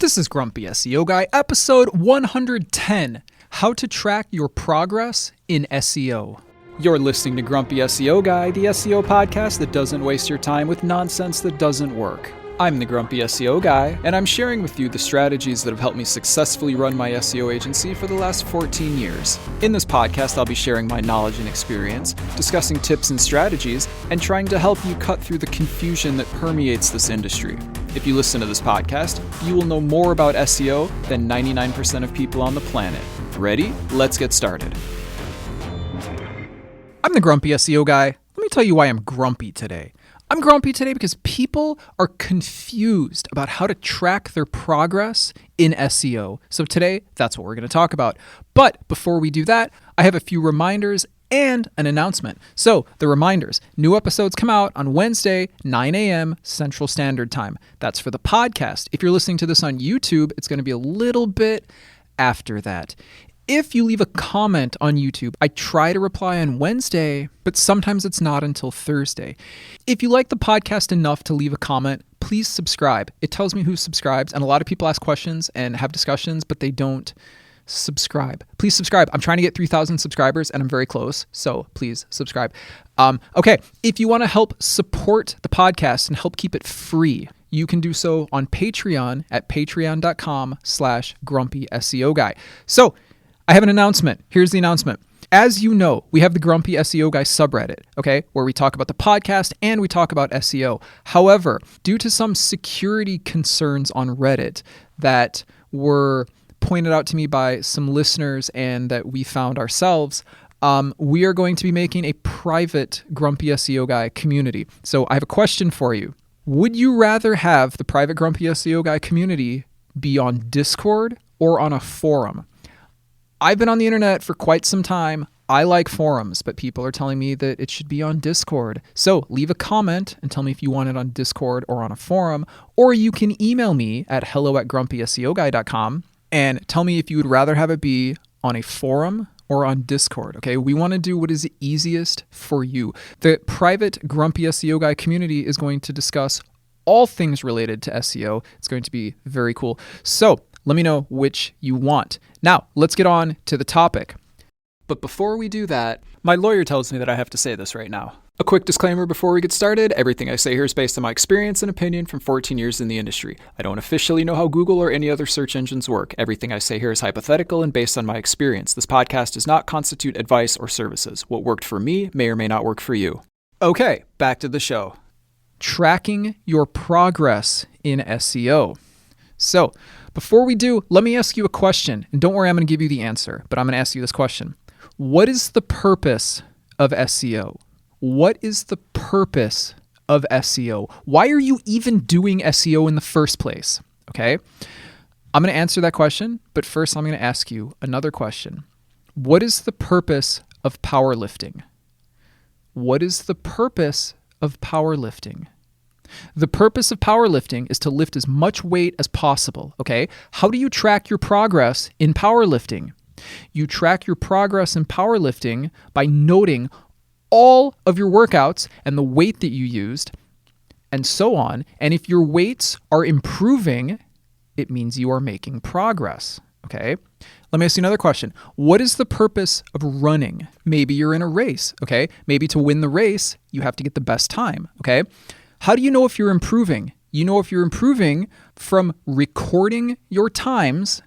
This is Grumpy SEO Guy, episode 110, How to Track Your Progress in SEO. You're listening to Grumpy SEO Guy, the SEO podcast that doesn't waste your time with nonsense that doesn't work. I'm the Grumpy SEO Guy, and I'm sharing with you the strategies that have helped me successfully run my SEO agency for the last 14 years. In this podcast, I'll be sharing my knowledge and experience, discussing tips and strategies, and trying to help you cut through the confusion that permeates this industry. If you listen to this podcast, you will know more about SEO than 99% of people on the planet. Ready? Let's get started. I'm the Grumpy SEO Guy. Let me tell you why I'm grumpy today. I'm grumpy today because people are confused about how to track their progress in SEO. So today, that's what we're going to talk about. But before we do that, I have a few reminders and an announcement. So the reminders, new episodes come out on Wednesday, 9 a.m. Central Standard Time. That's for the podcast. If you're listening to this on YouTube, it's going to be a little bit after that. If you leave a comment on YouTube, I try to reply on Wednesday, but sometimes it's not until Thursday. If you like the podcast enough to leave a comment, please subscribe. It tells me who subscribes, and a lot of people ask questions and have discussions, but they don't subscribe. Please subscribe. I'm trying to get 3,000 subscribers, and I'm very close, so please subscribe. Okay, if you want to help support the podcast and help keep it free, you can do so on Patreon at patreon.com/grumpy SEO guy. So, I have an announcement. Here's the announcement. As you know, we have the Grumpy SEO Guy subreddit, okay, where we talk about the podcast and we talk about SEO. However, due to some security concerns on Reddit that were pointed out to me by some listeners and that we found ourselves, we are going to be making a private Grumpy SEO Guy community. So I have a question for you. Would you rather have the private Grumpy SEO Guy community be on Discord or on a forum? I've been on the internet for quite some time. I like forums, but people are telling me that it should be on Discord. So leave a comment and tell me if you want it on Discord or on a forum, or you can email me at hello@grumpyseoguy.com and tell me if you would rather have it be on a forum or on Discord, okay? We want to do what is easiest for you. The private Grumpy SEO Guy community is going to discuss all things related to SEO. It's going to be very cool. So let me know which you want. Now, let's get on to the topic. But before we do that, my lawyer tells me that I have to say this right now. A quick disclaimer before we get started. Everything I say here is based on my experience and opinion from 14 years in the industry. I don't officially know how Google or any other search engines work. Everything I say here is hypothetical and based on my experience. This podcast does not constitute advice or services. What worked for me may or may not work for you. Okay, back to the show. Tracking your progress in SEO. So, before we do, let me ask you a question. And don't worry, I'm going to give you the answer, but I'm going to ask you this question. What is the purpose of SEO? What is the purpose of SEO? Why are you even doing SEO in the first place? Okay? I'm going to answer that question, but first I'm going to ask you another question. What is the purpose of powerlifting? What is the purpose of powerlifting? The purpose of powerlifting is to lift as much weight as possible, okay? How do you track your progress in powerlifting? You track your progress in powerlifting by noting all of your workouts and the weight that you used and so on. And if your weights are improving, it means you are making progress, okay? Let me ask you another question. What is the purpose of running? Maybe you're in a race, okay? Maybe to win the race, you have to get the best time, okay? How do you know if you're improving? You know if you're improving from recording your times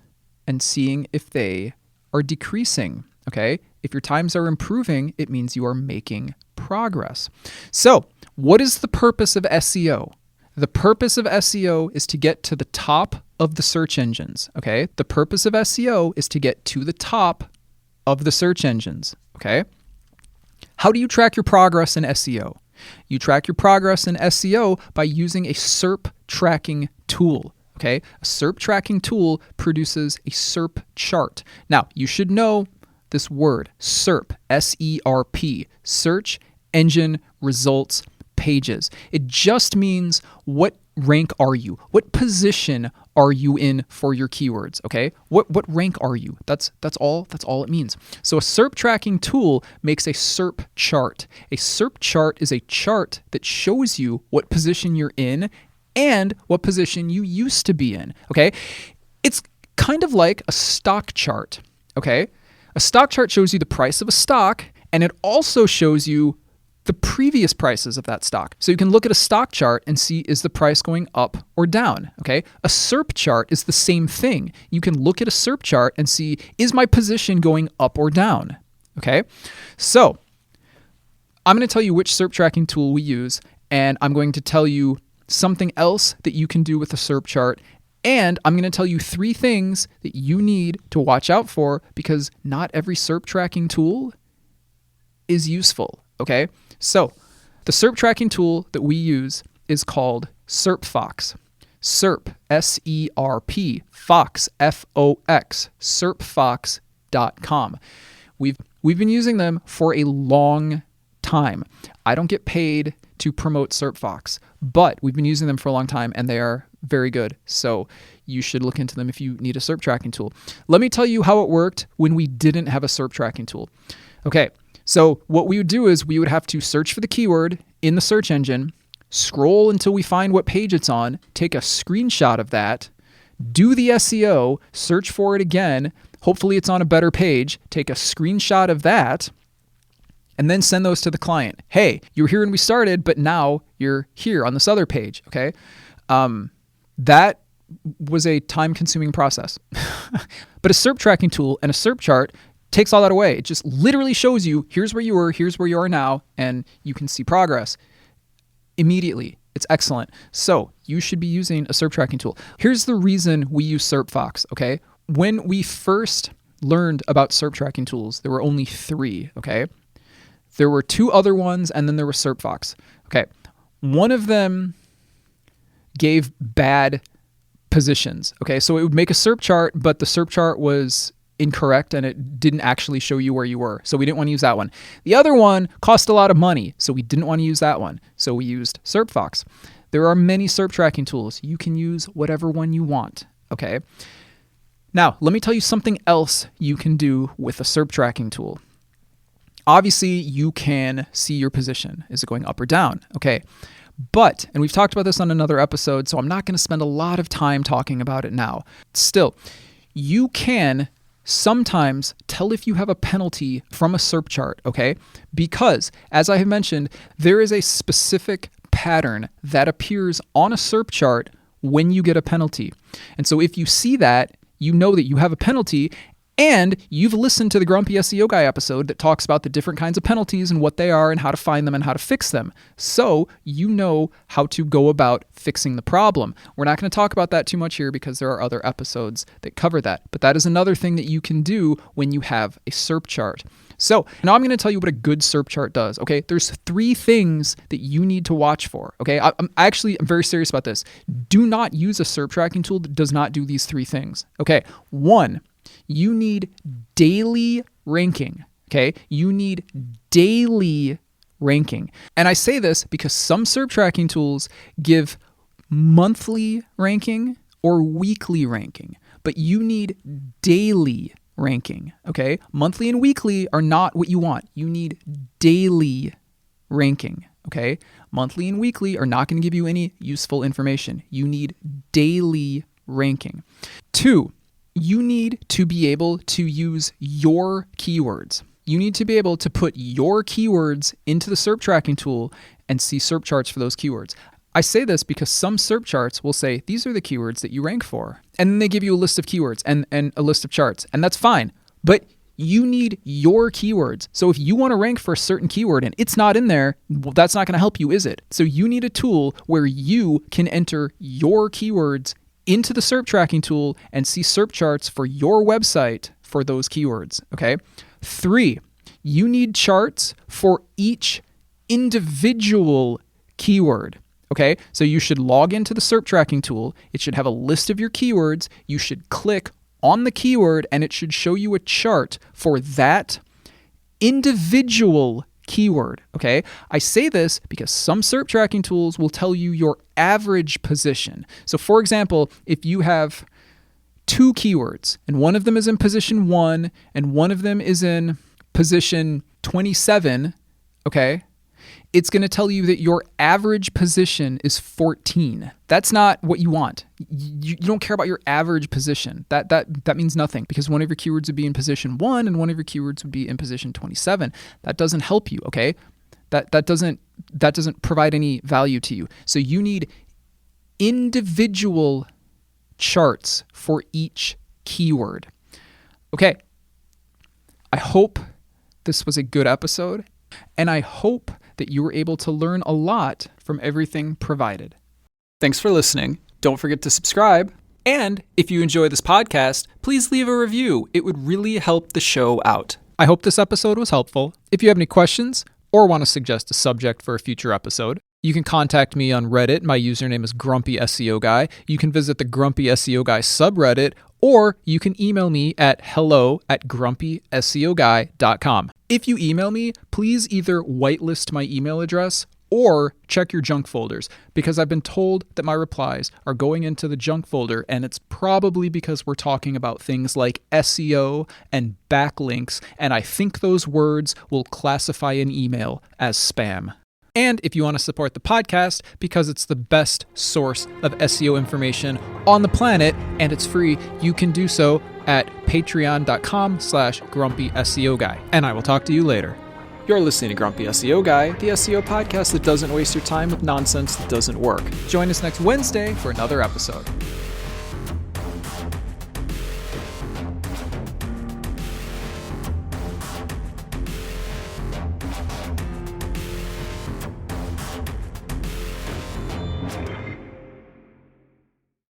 and seeing if they are decreasing, okay? If your times are improving, it means you are making progress. So, what is the purpose of SEO? The purpose of SEO is to get to the top of the search engines, okay? The purpose of SEO is to get to the top of the search engines, okay? How do you track your progress in SEO? You track your progress in SEO by using a SERP tracking tool, okay? A SERP tracking tool produces a SERP chart. Now, you should know this word, SERP, S-E-R-P, Search Engine Results Pages. It just means what rank are you? What position are you in for your keywords, okay? What rank are you? That's all it means. So a SERP tracking tool makes a SERP chart. A SERP chart is a chart that shows you what position you're in and what position you used to be in, okay? It's kind of like a stock chart, okay? A stock chart shows you the price of a stock, and it also shows you the previous prices of that stock. So you can look at a stock chart and see, is the price going up or down, okay? A SERP chart is the same thing. You can look at a SERP chart and see, is my position going up or down, okay? So I'm going to tell you which SERP tracking tool we use, and I'm going to tell you something else that you can do with a SERP chart, and I'm going to tell you 3 things that you need to watch out for, because not every SERP tracking tool is useful, okay? So the SERP tracking tool that we use is called SERP Fox. SERP, S-E-R-P, Fox, F-O-X, SERPfox.com. We've been using them for a long time. I don't get paid to promote SERP Fox, but we've been using them for a long time and they are very good. So you should look into them if you need a SERP tracking tool. Let me tell you how it worked when we didn't have a SERP tracking tool. Okay, so what we would do is we would have to search for the keyword in the search engine, scroll until we find what page it's on, take a screenshot of that, do the SEO, search for it again, hopefully it's on a better page, take a screenshot of that, and then send those to the client. Hey, you were here when we started, but now you're here on this other page, okay? That was a time-consuming process. But a SERP tracking tool and a SERP chart takes all that away. It just literally shows you, here's where you were, here's where you are now, and you can see progress immediately. It's excellent. So you should be using a SERP tracking tool. Here's the reason we use SERP Fox, okay? When we first learned about SERP tracking tools, there were only 3, okay? There were 2 other ones, and then there was SERP Fox. Okay, one of them gave bad positions. Okay, so it would make a SERP chart, but the SERP chart was incorrect and it didn't actually show you where you were. So we didn't want to use that one. The other one cost a lot of money, so we didn't want to use that one. So we used SERP Fox. There are many SERP tracking tools. You can use whatever one you want. Okay. Now, let me tell you something else you can do with a SERP tracking tool. Obviously, you can see your position. Is it going up or down? Okay. But, and we've talked about this on another episode, so I'm not going to spend a lot of time talking about it now. Still, you can sometimes tell if you have a penalty from a SERP chart, okay? Because, as I have mentioned, there is a specific pattern that appears on a SERP chart when you get a penalty. And so if you see that, you know that you have a penalty, and you've listened to the Grumpy SEO Guy episode that talks about the different kinds of penalties and what they are and how to find them and how to fix them. So you know how to go about fixing the problem. We're not going to talk about that too much here because there are other episodes that cover that. But that is another thing that you can do when you have a SERP chart. So now I'm going to tell you what a good SERP chart does. Okay, there's 3 things that you need to watch for. Okay, I'm very serious about this. Do not use a SERP tracking tool that does not do these 3 things. Okay, 1, you need daily ranking, okay? You need daily ranking. And I say this because some SERP tracking tools give monthly ranking or weekly ranking, but you need daily ranking, okay? Monthly and weekly are not what you want. You need daily ranking, okay? Monthly and weekly are not going to give you any useful information. You need daily ranking. 2, you need to be able to use your keywords. You need to be able to put your keywords into the SERP tracking tool and see SERP charts for those keywords. I say this because some SERP charts will say, these are the keywords that you rank for. And then they give you a list of keywords and a list of charts. And that's fine. But you need your keywords. So if you want to rank for a certain keyword and it's not in there, well, that's not going to help you, is it? So you need a tool where you can enter your keywords into the SERP tracking tool and see SERP charts for your website for those keywords, okay? 3, you need charts for each individual keyword, okay? So you should log into the SERP tracking tool. It should have a list of your keywords. You should click on the keyword and it should show you a chart for that individual keyword, okay? I say this because some SERP tracking tools will tell you your average position. So for example, if you have 2 keywords and one of them is in position 1 and one of them is in position 27, okay? it's going to tell you that your average position is 14. That's not what you want. You don't care about your average position. That means nothing, because one of your keywords would be in position 1 and one of your keywords would be in position 27. That doesn't help you, okay? That doesn't provide any value to you. So you need individual charts for each keyword. Okay. I hope this was a good episode, and I hope that you were able to learn a lot from everything provided. Thanks for listening. Don't forget to subscribe. And if you enjoy this podcast, please leave a review. It would really help the show out. I hope this episode was helpful. If you have any questions or want to suggest a subject for a future episode, you can contact me on Reddit. My username is Grumpy SEO Guy. You can visit the Grumpy SEO Guy subreddit, or you can email me at hello@grumpyseoguy.com. If you email me, please either whitelist my email address or check your junk folders, because I've been told that my replies are going into the junk folder, and it's probably because we're talking about things like SEO and backlinks, and I think those words will classify an email as spam. And if you want to support the podcast, because it's the best source of SEO information on the planet and it's free, you can do so at patreon.com/grumpy SEO Guy. And I will talk to you later. You're listening to Grumpy SEO Guy, the SEO podcast that doesn't waste your time with nonsense that doesn't work. Join us next Wednesday for another episode.